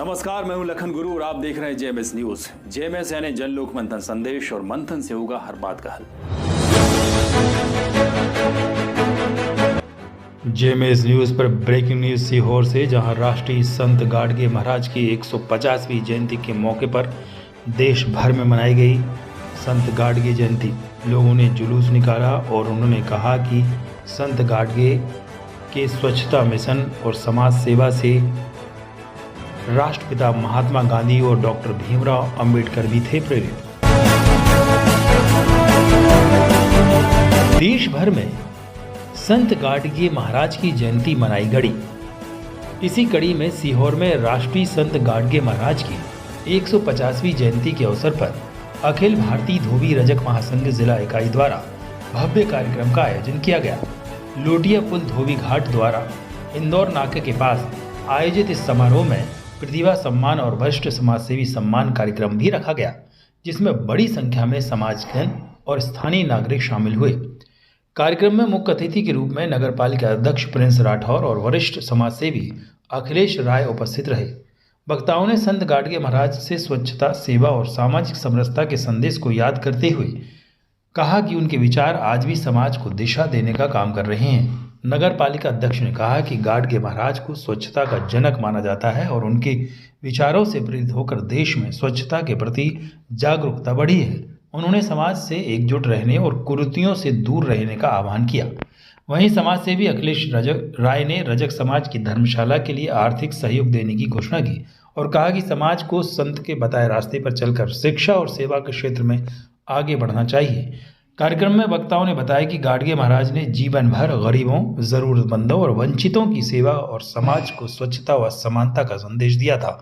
नमस्कार, मैं हूं लखन गुरु और आप देख रहे हैं जेएमएस न्यूज। जेएमएस यानी जन लोक मंथन संदेश, और मंथन से होगा हर बात का हल। जेएमएस न्यूज पर ब्रेकिंग न्यूज सीहोर से, जहां राष्ट्रीय संत गाडगे महाराज की 150वीं जयंती के मौके पर देश भर में मनाई गई संत गाडगे जयंती। लोगों ने जुलूस निकाला और उन्होंने कहा कि संत गाडगे के स्वच्छता मिशन और समाज सेवा से राष्ट्रपिता महात्मा गांधी और डॉक्टर भीमराव अंबेडकर भी थे प्रेरित। देश भर में संत गाडगे महाराज की जयंती मनाई गई। इसी कड़ी में सीहोर में राष्ट्रीय संत गाडगे महाराज की 150वीं जयंती के अवसर पर अखिल भारतीय धोबी रजक महासंघ जिला इकाई द्वारा भव्य कार्यक्रम का आयोजन किया गया। लोटिया पुल धोबी घाट द्वारा इंदौर नाके के पास आयोजित इस समारोह में प्रतिभा सम्मान और वरिष्ठ समाजसेवी सम्मान कार्यक्रम भी रखा गया, जिसमें बड़ी संख्या में समाजजन और स्थानीय नागरिक शामिल हुए। कार्यक्रम में मुख्य अतिथि के रूप में नगर पालिका अध्यक्ष प्रिंस राठौर और वरिष्ठ समाजसेवी अखिलेश राय उपस्थित रहे। वक्ताओं ने संत गाडगे महाराज से स्वच्छता, सेवा और सामाजिक समरसता के संदेश को याद करते हुए कहा कि उनके विचार आज भी समाज को दिशा देने का काम कर रहे हैं। नगर पालिका अध्यक्ष ने कहा कि गाडगे महाराज को स्वच्छता का जनक माना जाता है और उनके विचारों से प्रेरित होकर देश में स्वच्छता के प्रति जागरूकता बढ़ी है। उन्होंने समाज से एकजुट रहने और कुरीतियों से दूर रहने का आह्वान किया। वहीं समाजसेवी अखिलेश राय ने रजक समाज की धर्मशाला के लिए आर्थिक सहयोग देने की घोषणा की और कहा कि समाज को संत के बताए रास्ते पर चलकर शिक्षा और सेवा के क्षेत्र में आगे बढ़ना चाहिए। कार्यक्रम में वक्ताओं ने बताया कि गाडगे महाराज ने जीवन भर गरीबों, जरूरतमंदों और वंचितों की सेवा और समाज को स्वच्छता व समानता का संदेश दिया था।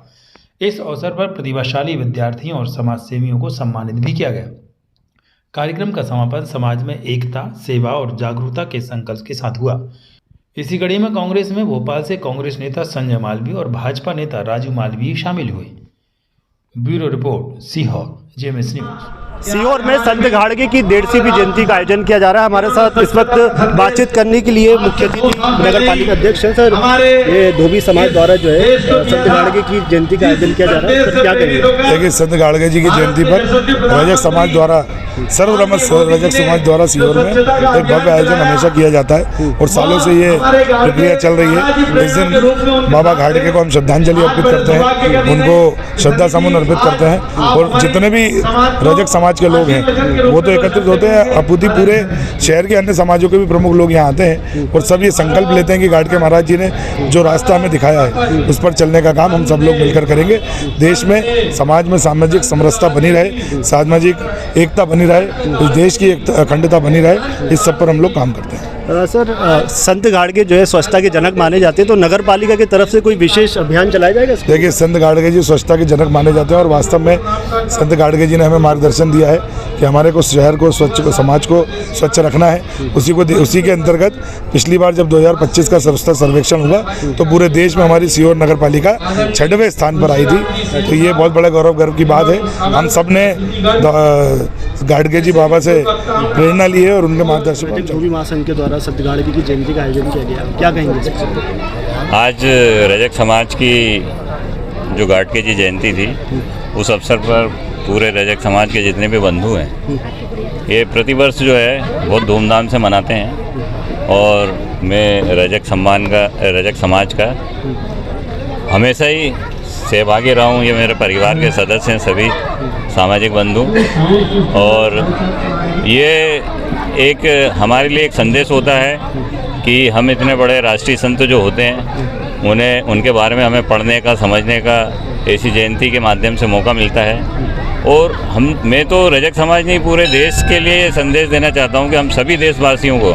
इस अवसर पर प्रतिभाशाली विद्यार्थियों और समाजसेवियों को सम्मानित भी किया गया। कार्यक्रम का समापन समाज में एकता, सेवा और जागरूकता के संकल्प के साथ हुआ। इसी कड़ी में कांग्रेस में भोपाल से कांग्रेस नेता संजय मालवीय और भाजपा नेता राजू मालवीय शामिल हुए। Bureau report, Sehore, JMS news. Sehore में संत गाडगे की 150वीं जयंती का आयोजन किया जा रहा है। हमारे साथ इस वक्त बातचीत करने के लिए मुख्य अतिथि नगर पालिका अध्यक्ष हैं। सर, ये धोबी समाज द्वारा जो है संत गाडगे की जयंती का आयोजन किया जा रहा है, सर क्या कहेंगे? देखिए, संत गाडगे जी की जयंती पर रजक समाज द्वारा, सर्वधर्म रजक समाज द्वारा सीहोर में एक भव्य आयोजन हमेशा किया जाता है और सालों से ये प्रक्रिया चल रही है। इस दिन बाबा गाडगे को हम श्रद्धांजलि अर्पित करते हैं, उनको श्रद्धा सुमन अर्पित करते हैं और जितने भी रजक समाज के लोग हैं वो तो एकत्रित होते हैं। अपूति पूरे शहर के अन्य समाजों के भी प्रमुख लोग यहाँ आते हैं और सब ये संकल्प लेते हैं कि गाडगे महाराज जी ने जो रास्ता हमें दिखाया है उस पर चलने का काम हम सब लोग मिलकर करेंगे। देश में, समाज में सामाजिक समरसता बनी रहे, सामाजिक एकता बनी रहे, इस देश की अखंडता बनी रहे, इस सब पर हम लोग काम करते हैं। सर, संत गाडगे जो है स्वच्छता के जनक माने जाते हैं, तो नगर पालिका की तरफ से कोई विशेष अभियान चलाया जाएगा? देखिए, संत गाडगे जी स्वच्छता के जनक माने जाते हैं और वास्तव में संत गाडगे जी ने हमें मार्गदर्शन दिया है कि हमारे को शहर को स्वच्छ, समाज को स्वच्छ रखना है। उसी के अंतर्गत पिछली बार जब 2025 का स्वच्छता सर्वेक्षण हुआ तो पूरे देश में हमारी सीहोर नगर पालिका 6वें स्थान पर आई थी। तो ये बहुत बड़ा गर्व की बात है। हम सब ने गाडगे जी बाबा से प्रेरणा ली है और उनके मार्गदर्शन पर धोबी महासंघ के द्वारा संत गाडगे की जयंती का आयोजन किया गया, क्या कहेंगे? आज रजक समाज की जो गाडगे जी जयंती थी, उस अवसर पर पूरे रजक समाज के जितने भी बंधु हैं ये प्रतिवर्ष जो है बहुत धूमधाम से मनाते हैं और मैं रजक समाज का हमेशा ही सहभागी रहा हूँ। ये मेरे परिवार के सदस्य हैं, सभी सामाजिक बंधु, और ये एक हमारे लिए एक संदेश होता है कि हम इतने बड़े राष्ट्रीय संत जो होते हैं उन्हें, उनके बारे में हमें पढ़ने का, समझने का ऐसी जयंती के माध्यम से मौका मिलता है। और मैं तो रजक समाज नहीं, पूरे देश के लिए ये संदेश देना चाहता हूँ कि हम सभी देशवासियों को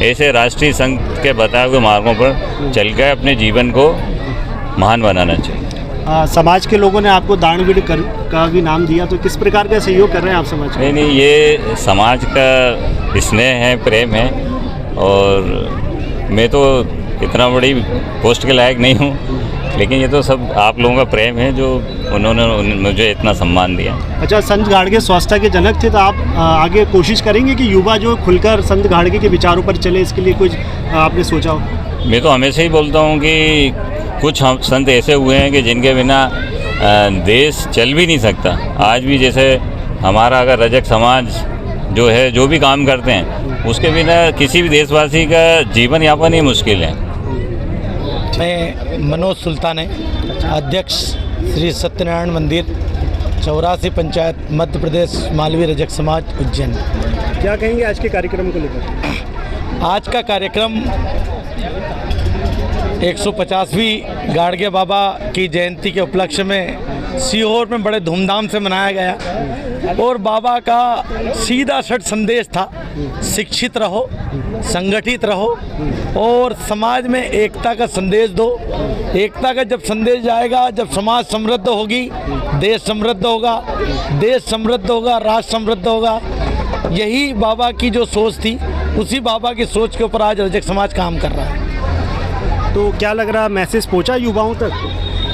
ऐसे राष्ट्रीय संत के बताए हुए मार्गों पर चलकर अपने जीवन को महान बनाना चाहिए। समाज के लोगों ने आपको दानवीर का भी नाम दिया, तो किस प्रकार का सहयोग कर रहे हैं आप समाज? नहीं, ये समाज का स्नेह है, प्रेम है, और मैं तो इतना बड़ी पोस्ट के लायक नहीं हूँ, लेकिन ये तो सब आप लोगों का प्रेम है जो उन्होंने मुझे इतना सम्मान दिया। अच्छा, संत गाडगे स्वच्छता के जनक थे, तो आप आगे कोशिश करेंगे कि युवा जो खुलकर संत गाडगे के विचारों पर चले, इसके लिए कुछ आपने सोचा हो? मैं तो हमेशा ही बोलता हूँ कि कुछ हम संत ऐसे हुए हैं कि जिनके बिना देश चल भी नहीं सकता। आज भी जैसे हमारा अगर रजक समाज जो है, जो भी काम करते हैं, उसके बिना किसी भी देशवासी का जीवन यापन ही मुश्किल है। मैं मनोज सुल्तान है, अध्यक्ष श्री सत्यनारायण मंदिर 84 पंचायत मध्य प्रदेश मालवीय रजक समाज उज्जैन। क्या कहेंगे आज के कार्यक्रम को लेकर? आज का कार्यक्रम 150वीं गाड़गे बाबा की जयंती के उपलक्ष्य में सीहोर में बड़े धूमधाम से मनाया गया और बाबा का सीधा सट संदेश था, शिक्षित रहो, संगठित रहो और समाज में एकता का संदेश दो। एकता का जब संदेश जाएगा, जब समाज समृद्ध होगी, देश समृद्ध होगा, देश समृद्ध होगा, राष्ट्र समृद्ध होगा। यही बाबा की जो सोच थी, उसी बाबा की सोच के ऊपर आज रजक समाज काम कर रहा है। तो क्या लग रहा है, मैसेज पहुंचा युवाओं तक?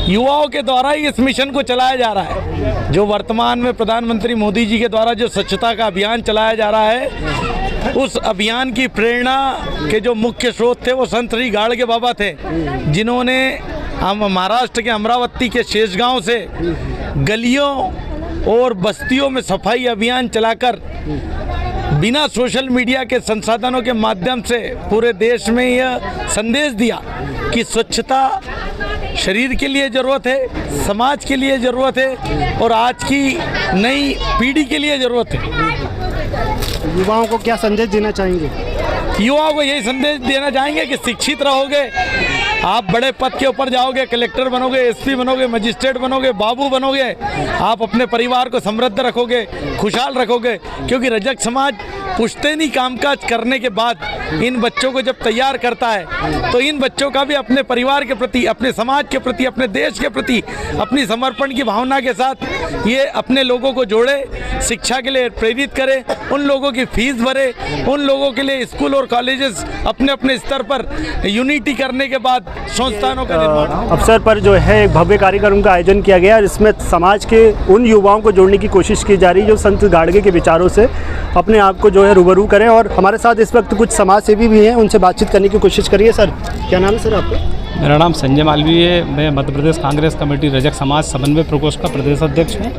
युवाओं के द्वारा ही इस मिशन को चलाया जा रहा है। जो वर्तमान में प्रधानमंत्री मोदी जी के द्वारा जो स्वच्छता का अभियान चलाया जा रहा है, उस अभियान की प्रेरणा के जो मुख्य स्रोत थे वो संत श्री गाड़गे बाबा थे, जिन्होंने हम महाराष्ट्र के अमरावती के शेषगांव से गलियों और बस्तियों में सफाई अभियान चलाकर बिना सोशल मीडिया के संसाधनों के माध्यम से पूरे देश में यह संदेश दिया कि स्वच्छता शरीर के लिए ज़रूरत है, समाज के लिए ज़रूरत है और आज की नई पीढ़ी के लिए ज़रूरत है। युवाओं को क्या संदेश देना चाहेंगे? युवाओं को यही संदेश देना चाहेंगे कि शिक्षित रहोगे, आप बड़े पद के ऊपर जाओगे, कलेक्टर बनोगे, एसपी बनोगे, मजिस्ट्रेट बनोगे, बाबू बनोगे, आप अपने परिवार को समृद्ध रखोगे, खुशहाल रखोगे। क्योंकि रजक समाज पुश्तैनी कामकाज करने के बाद इन बच्चों को जब तैयार करता है तो इन बच्चों का भी अपने परिवार के प्रति, अपने समाज के प्रति, अपने देश के प्रति अपनी समर्पण की भावना के साथ ये अपने लोगों को जोड़े, शिक्षा के लिए प्रेरित करे, उन लोगों की फीस भरे, उन लोगों के लिए स्कूल और कॉलेजेस अपने अपने स्तर पर यूनिटी करने के बाद संस्थानों का निर्माण। अवसर पर जो है एक भव्य कार्यक्रम का आयोजन किया गया, जिसमें समाज के उन युवाओं को जोड़ने की कोशिश की जा रही है जो संत गाड़गे के विचारों से अपने आप को जो है रूबरू करें। और हमारे साथ इस वक्त कुछ समाज सेवी भी हैं, उनसे बातचीत करने की कोशिश करिए। सर, क्या नाम है सर आपका? मेरा नाम संजय मालवीय है, मैं मध्य प्रदेश कांग्रेस कमेटी रजक समाज समन्वय प्रकोष्ठ का प्रदेश अध्यक्ष हूँ।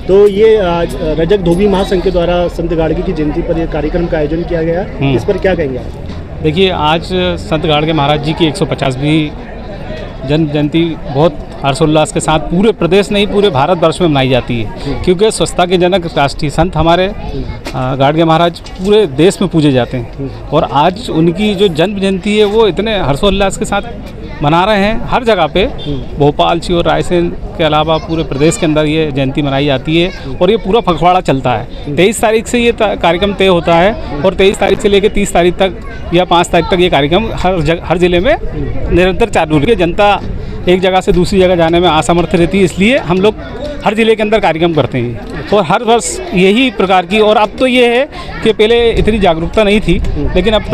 तो ये आज रजक धोबी महासंघ के द्वारा संत गाड़गे की जयंती पर ये कार्यक्रम का आयोजन किया गया, इस पर क्या कहेंगे आप? देखिए, आज संत गाड़गे महाराज जी की 150वीं जन्म जयंती बहुत हर्षोल्लास के साथ पूरे प्रदेश नहीं, पूरे भारतवर्ष में मनाई जाती है, क्योंकि स्वच्छता के जनक राष्ट्रीय संत हमारे गाड़गे महाराज पूरे देश में पूजे जाते हैं। और आज उनकी जो जन्म जयंती है वो इतने हर्षोल्लास के साथ मना रहे हैं। हर जगह पे भोपाल, सीहोर, रायसेन के अलावा पूरे प्रदेश के अंदर ये जयंती मनाई जाती है और ये पूरा पखवाड़ा चलता है। 23 तारीख से ये कार्यक्रम तय होता है और 23 तारीख से लेकर 30 तारीख तक या 5 तारीख तक ये कार्यक्रम हर जिले में निरंतर चालू रही है। जनता एक जगह से दूसरी जगह जाने में असमर्थ रहती है, इसलिए हम लोग हर ज़िले के अंदर कार्यक्रम करते हैं और हर वर्ष यही प्रकार की। और अब तो ये है कि पहले इतनी जागरूकता नहीं थी, लेकिन अब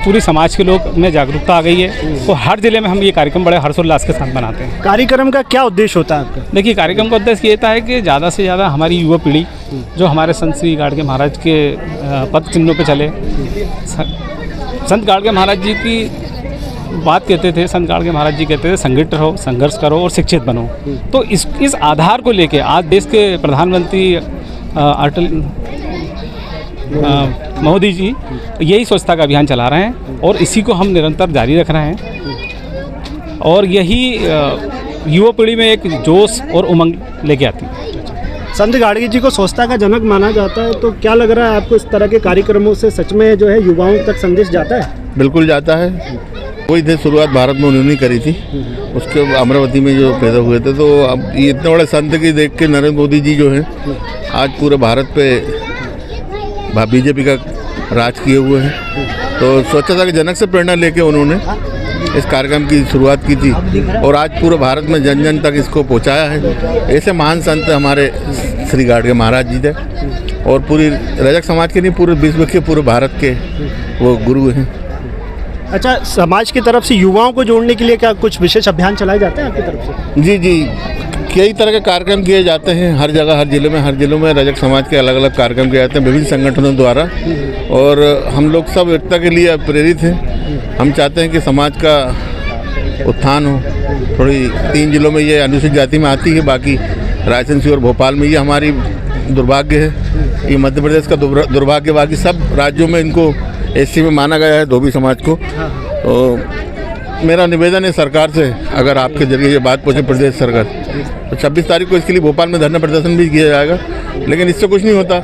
पूरी समाज के लोग में जागरूकता आ गई है और हर ज़िले में हम ये कार्यक्रम बड़े हर्षोल्लास के साथ मनाते हैं। कार्यक्रम का क्या उद्देश्य होता है आपका? देखिए, कार्यक्रम का उद्देश्य ये था है कि ज़्यादा से ज़्यादा हमारी युवा पीढ़ी जो हमारे संत श्री गाड़गे महाराज के पद चिन्हों पर चले। संत गाड़गे महाराज जी की बात कहते थे, संत गाड़गे महाराज जी कहते थे संगठित रहो, संघर्ष करो और शिक्षित बनो। तो इस आधार को लेके आज देश के प्रधानमंत्री अटल मोदी जी यही स्वच्छता का अभियान चला रहे हैं और इसी को हम निरंतर जारी रख रहे हैं और यही युवा पीढ़ी में एक जोश और उमंग लेके आती है। संत गाड़गे जी को स्वच्छता का जनक माना जाता है, तो क्या लग रहा है आपको, इस तरह के कार्यक्रमों से सच में जो है युवाओं तक संदेश जाता है? बिल्कुल जाता है। वही थे, शुरुआत भारत में उन्होंने करी थी, उसके अमरावती में जो पैदा हुए थे। तो अब ये इतने बड़े संत की देख के नरेंद्र मोदी जी जो हैं आज पूरे भारत पे बीजेपी का राज किए हुए हैं। तो स्वच्छता के जनक से प्रेरणा लेके उन्होंने इस कार्यक्रम की शुरुआत की थी और आज पूरे भारत में जन जन तक इसको पहुंचाया है। ऐसे महान संत हमारे श्री गाड़गे महाराज जी थे और पूरी रजक समाज के नहीं, पूरे विश्व के, पूरे भारत के वो गुरु हैं। अच्छा, समाज की तरफ से युवाओं को जोड़ने के लिए क्या कुछ विशेष अभियान चलाए जाते हैं आपकी तरफ से? जी जी, कई तरह के कार्यक्रम किए जाते हैं हर जगह, हर जिलों में रजक समाज के अलग अलग कार्यक्रम किए जाते हैं विभिन्न संगठनों द्वारा। और हम लोग सब एकता के लिए प्रेरित हैं। हम चाहते हैं कि समाज का उत्थान हो। थोड़ी 3 जिलों में ये अनुसूचित जाति में आती है, बाकी रायसेन, सीहोर, भोपाल में ये हमारी दुर्भाग्य है। ये मध्य प्रदेश का दुर्भाग्य, बाकी सब राज्यों में इनको एससी में माना गया है, धोबी समाज को। तो मेरा निवेदन है सरकार से, अगर आपके जरिए ये बात पहुँचे प्रदेश सरकार, तो 26 तारीख को इसके लिए भोपाल में धरना प्रदर्शन भी किया जाएगा, लेकिन इससे कुछ नहीं होता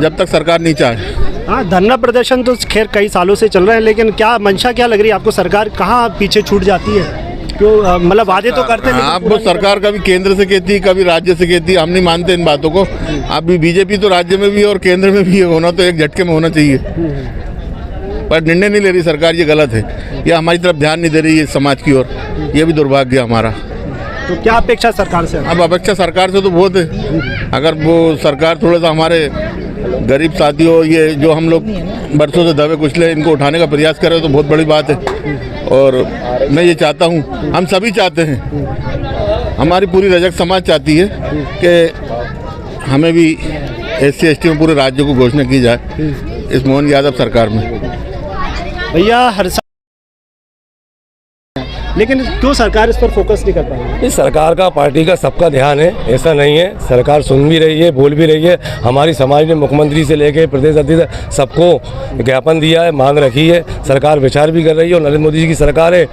जब तक सरकार नहीं चाहे। हाँ, धरना प्रदर्शन तो खैर कई सालों से चल रहे हैं, लेकिन क्या मंशा क्या लग रही है आपको? सरकार कहाँ पीछे छूट जाती है? क्यों मतलब वादे तो करते हैं? आप वो सरकार कभी केंद्र से कहती है, कभी राज्य से कहती है, हम नहीं मानते इन बातों को। आप भी बीजेपी तो राज्य में भी है और केंद्र में भी है, होना तो एक झटके में होना चाहिए, पर निर्णय नहीं ले रही सरकार, ये गलत है। ये हमारी तरफ ध्यान नहीं दे रही है समाज की ओर, ये भी दुर्भाग्य है हमारा। तो क्या अपेक्षा सरकार से? अब अपेक्षा सरकार से तो बहुत है, अगर वो सरकार थोड़ा सा हमारे गरीब साथियों, ये जो हम लोग बरसों से दबे कुचले, इनको उठाने का प्रयास करें तो बहुत बड़ी बात है। और मैं ये चाहता हूँ, हम सभी चाहते हैं, हमारी पूरी रजक समाज चाहती है कि हमें भी SC ST में पूरे राज्य को घोषणा की जाए इस मोहन यादव सरकार में। भैया हर साल, लेकिन क्यों सरकार इस पर फोकस नहीं कर पाएगी? इस सरकार का, पार्टी का, सबका ध्यान है, ऐसा नहीं है। सरकार सुन भी रही है, बोल भी रही है। हमारी समाज ने मुख्यमंत्री से लेकर प्रदेश अध्यक्ष सबको ज्ञापन दिया है, मांग रखी है। सरकार विचार भी कर रही है और नरेंद्र मोदी जी की सरकार है,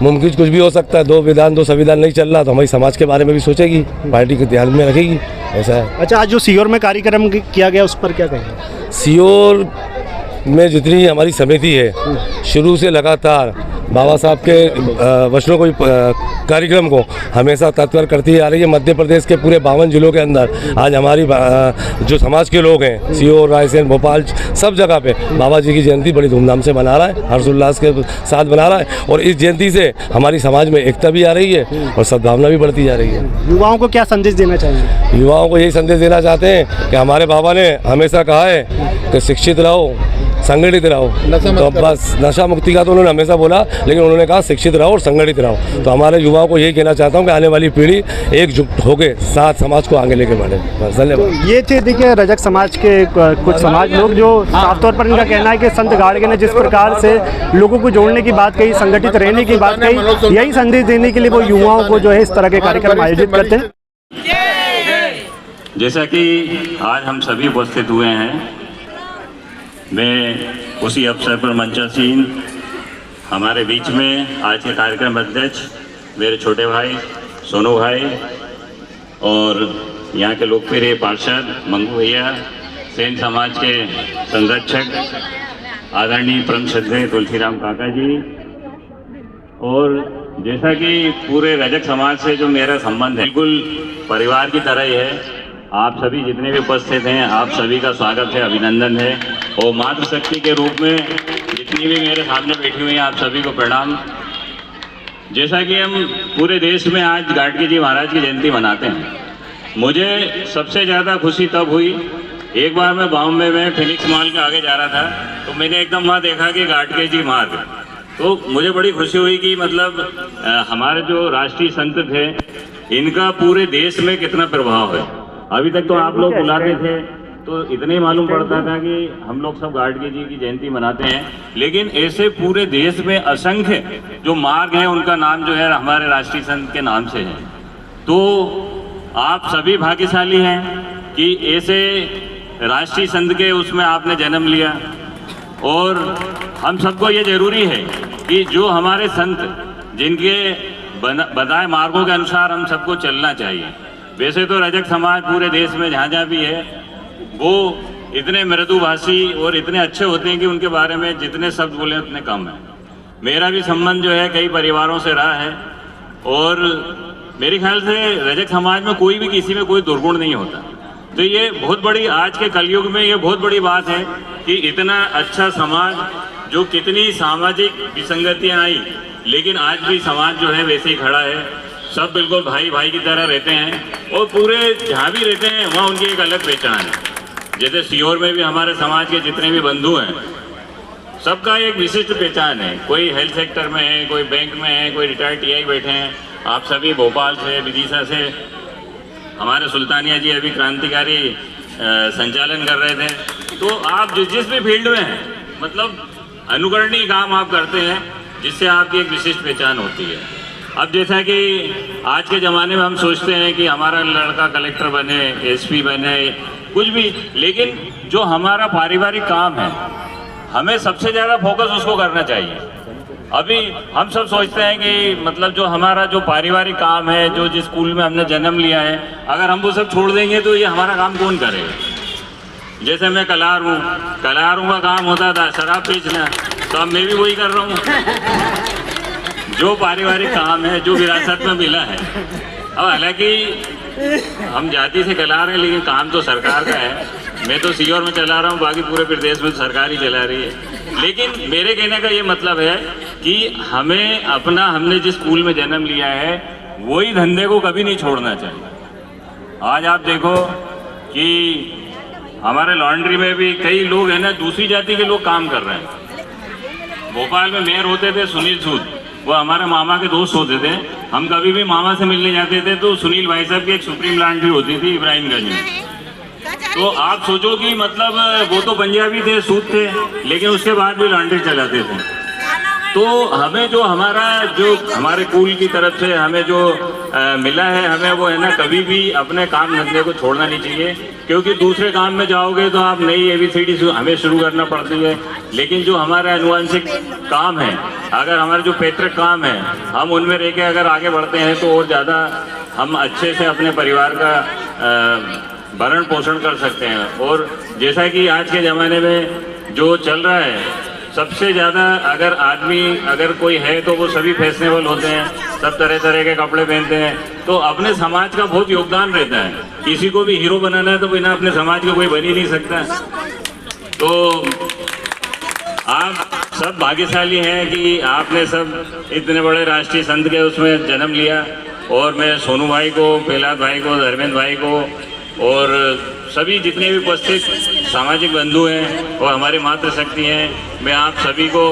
मुमकिन कुछ भी हो सकता है। 2 विधान 2 संविधान नहीं चल रहा तो हमारी समाज के बारे में भी सोचेगी, पार्टी के ध्यान में रखेगी, ऐसा है। अच्छा, आज जो सीहोर में कार्यक्रम किया गया उस पर क्या कहेंगे? सीहोर में जितनी हमारी समिति है, शुरू से लगातार बाबा साहब के वचनों को, कार्यक्रम को हमेशा तत्पर करती आ रही है। मध्य प्रदेश के पूरे 52 जिलों के अंदर आज हमारी जो समाज के लोग हैं, सीहोर, रायसेन, भोपाल, सब जगह पे बाबा जी की जयंती बड़ी धूमधाम से मना रहा है, हर्षोल्लास के साथ मना रहा है। और इस जयंती से हमारी समाज में एकता भी आ रही है और सद्भावना भी बढ़ती जा रही है। युवाओं को क्या संदेश देना चाहिए? युवाओं को यही संदेश देना चाहते हैं कि हमारे बाबा ने हमेशा कहा है कि शिक्षित रहो, संगठित रहो। तो बस नशा मुक्ति का तो उन्होंने हमेशा बोला, लेकिन उन्होंने कहा शिक्षित रहो और संगठित रहो। तो हमारे युवाओं को यही कहना चाहता हूँ कि आने वाली पीढ़ी एकजुट होकर साथ समाज को आगे लेके बढ़े। बस, धन्यवाद। तो ये थे देखिए रजक समाज के कुछ समाज लोग, जो साफ तौर पर इनका कहना है कि संत गाड़गे ने जिस प्रकार से लोगों को जोड़ने की बात कही, संगठित रहने की बात कही, यही संदेश देने के लिए वो युवाओं को जो है इस तरह के कार्यक्रम आयोजित करते हैं। जैसा कि आज हम सभी उपस्थित हुए हैं, मैं उसी अवसर पर मंचासीन हमारे बीच में आज के कार्यक्रम अध्यक्ष मेरे छोटे भाई सोनू भाई और यहाँ के लोकप्रिय पार्षद मंगू भैया, सेन समाज के संरक्षक आदरणीय परम श्रद्धेय तुलसीराम काका जी, और जैसा कि पूरे रजक समाज से जो मेरा संबंध है बिल्कुल परिवार की तरह ही है। आप सभी जितने भी उपस्थित हैं, आप सभी का स्वागत है, अभिनंदन है। और मातृशक्ति के रूप में जितनी भी मेरे सामने बैठी हुई हैं, आप सभी को प्रणाम। जैसा कि हम पूरे देश में आज गाडगे जी महाराज की जयंती मनाते हैं, मुझे सबसे ज़्यादा खुशी तब हुई, एक बार मैं बॉम्बे में फिनिक्स मॉल के आगे जा रहा था, तो मैंने एकदम वहाँ देखा कि गाडगे जी मार्ग, तो मुझे बड़ी खुशी हुई कि मतलब हमारे जो राष्ट्रीय संत थे, इनका पूरे देश में कितना प्रभाव है। अभी तक तो आप लोग बुलाते थे तो इतने ही मालूम पड़ता था कि हम लोग सब गाडगे जी की जयंती मनाते हैं, लेकिन ऐसे पूरे देश में असंख्य जो मार्ग हैं उनका नाम जो है हमारे राष्ट्रीय संत के नाम से है। तो आप सभी भाग्यशाली हैं कि ऐसे राष्ट्रीय संत के उसमें आपने जन्म लिया। और हम सबको ये जरूरी है कि जो हमारे संत जिनके बताए मार्गों के अनुसार हम सबको चलना चाहिए। वैसे तो रजक समाज पूरे देश में जहाँ जहाँ भी है वो इतने मृदुभाषी और इतने अच्छे होते हैं कि उनके बारे में जितने शब्द बोले उतने कम है। मेरा भी संबंध जो है कई परिवारों से रहा है और मेरे ख्याल से रजक समाज में कोई भी किसी में कोई दुर्गुण नहीं होता। तो ये बहुत बड़ी आज के कलयुग में ये बहुत बड़ी बात है कि इतना अच्छा समाज, जो कितनी सामाजिक विसंगतियाँ आई लेकिन आज भी समाज जो है वैसे ही खड़ा है। सब बिल्कुल भाई भाई की तरह रहते हैं और पूरे जहाँ भी रहते हैं वहाँ उनकी एक अलग पहचान है। जैसे सीहोर में भी हमारे समाज के जितने भी बंधु हैं सबका एक विशिष्ट पहचान है। कोई हेल्थ सेक्टर में है, कोई बैंक में है, कोई रिटायर्ड टीआई बैठे हैं। आप सभी भोपाल से, विदिशा से, हमारे सुल्तानिया जी अभी क्रांतिकारी संचालन कर रहे थे। तो आप जिस भी फील्ड में हैं, मतलब अनुकरणीय काम आप करते हैं जिससे आपकी एक विशिष्ट पहचान होती है। अब जैसा कि आज के ज़माने में हम सोचते हैं कि हमारा लड़का कलेक्टर बने, एसपी बने, कुछ भी, लेकिन जो हमारा पारिवारिक काम है हमें सबसे ज़्यादा फोकस उसको करना चाहिए। अभी हम सब सोचते हैं कि मतलब जो हमारा जो पारिवारिक काम है, जो जिस स्कूल में हमने जन्म लिया है, अगर हम वो सब छोड़ देंगे तो ये हमारा काम कौन करेगा। जैसे मैं कलारू का काम होता था शराब बेचना, तो अब मैं भी वही कर रहा हूँ। जो पारिवारिक काम है, जो विरासत में मिला है। अब हालांकि हम जाति से कलार हैं, लेकिन काम तो सरकार का है। मैं तो सीहोर में चला रहा हूँ, बाकी पूरे प्रदेश में सरकार ही चला रही है। लेकिन मेरे कहने का ये मतलब है कि हमें अपना, हमने जिस स्कूल में जन्म लिया है वही धंधे को कभी नहीं छोड़ना चाहिए। आज आप देखो कि हमारे लॉन्ड्री में भी कई लोग हैं ना, दूसरी जाति के लोग काम कर रहे हैं। भोपाल में मेयर होते थे सुनील सूद, वो हमारे मामा के दोस्त होते थे। हम कभी भी मामा से मिलने जाते थे तो सुनील भाई साहब की एक सुप्रीम लॉन्ड्री होती थी इब्राहिमगंज में। तो आप सोचो कि मतलब वो तो पंजाबी थे, सूद थे, लेकिन उसके बाद भी लॉन्ड्री चलाते थे। तो हमें जो हमारे कुल की तरफ से हमें जो मिला है, हमें वो है ना, कभी भी अपने काम धंधे को छोड़ना नहीं चाहिए। क्योंकि दूसरे काम में जाओगे तो आप नई ABCD हमें शुरू करना पड़ती है। लेकिन जो हमारा अनुवांशिक काम है, अगर हमारे जो पैतृक काम है, हम उनमें रह के अगर आगे बढ़ते हैं तो और ज़्यादा हम अच्छे से अपने परिवार का भरण पोषण कर सकते हैं। और जैसा कि आज के ज़माने में जो चल रहा है, सबसे ज़्यादा अगर कोई है तो वो सभी फैशनेबल होते हैं, सब तरह तरह के कपड़े पहनते हैं। तो अपने समाज का बहुत योगदान रहता है। किसी को भी हीरो बनाना है तो बिना अपने समाज का कोई बन ही नहीं सकता। तो आप सब भाग्यशाली हैं कि आपने सब इतने बड़े राष्ट्रीय संत के उसमें जन्म लिया। और मैं सोनू भाई को, प्रहलाद भाई को, धर्मेंद्र भाई को और सभी जितने भी उपस्थित सामाजिक बंधु हैं और हमारी मातृशक्ति हैं, मैं आप सभी को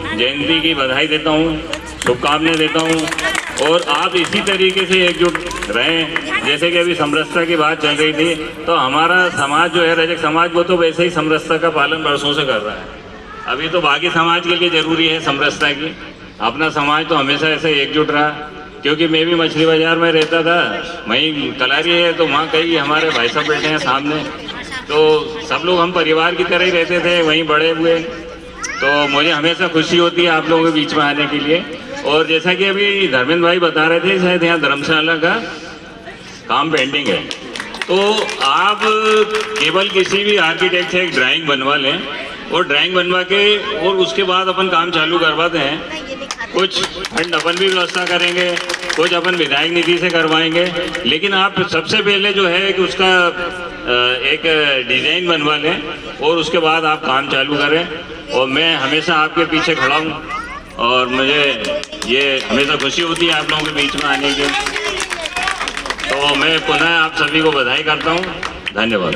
जयंती की बधाई देता हूँ, शुभकामनाएं देता हूँ। और आप इसी तरीके से एकजुट रहें। जैसे कि अभी समरसता की बात चल रही थी, तो हमारा समाज जो है, रजक समाज, वो तो वैसे ही समरसता का पालन वर्षों से कर रहा है। अभी तो बाकी समाज के लिए ज़रूरी है समरसता की। अपना समाज तो हमेशा ऐसे एकजुट रहा। क्योंकि मैं भी मछली बाज़ार में रहता था, वहीं कलारी है, तो वहाँ कई हमारे भाई साहब बैठे हैं सामने, तो सब लोग हम परिवार की तरह ही रहते थे, वहीं बड़े हुए। तो मुझे हमेशा खुशी होती है आप लोगों के बीच में आने के लिए। और जैसा कि अभी धर्मेंद्र भाई बता रहे थे, शायद यहाँ धर्मशाला का काम पेंडिंग है, तो आप केवल किसी भी आर्किटेक्ट से एक ड्राइंग बनवा लें और ड्राइंग बनवा के और उसके बाद अपन काम चालू करवाते हैं। कुछ फंड अपन भी व्यवस्था करेंगे, कुछ अपन विधायक निधि से करवाएंगे, लेकिन आप सबसे पहले जो है कि उसका एक डिज़ाइन बनवा लें और उसके बाद आप काम चालू करें। और मैं हमेशा आपके पीछे खड़ा हूँ और मुझे ये हमेशा खुशी होती है आप लोगों के बीच में आने की। तो मैं पुनः आप सभी को बधाई करता हूँ। धन्यवाद।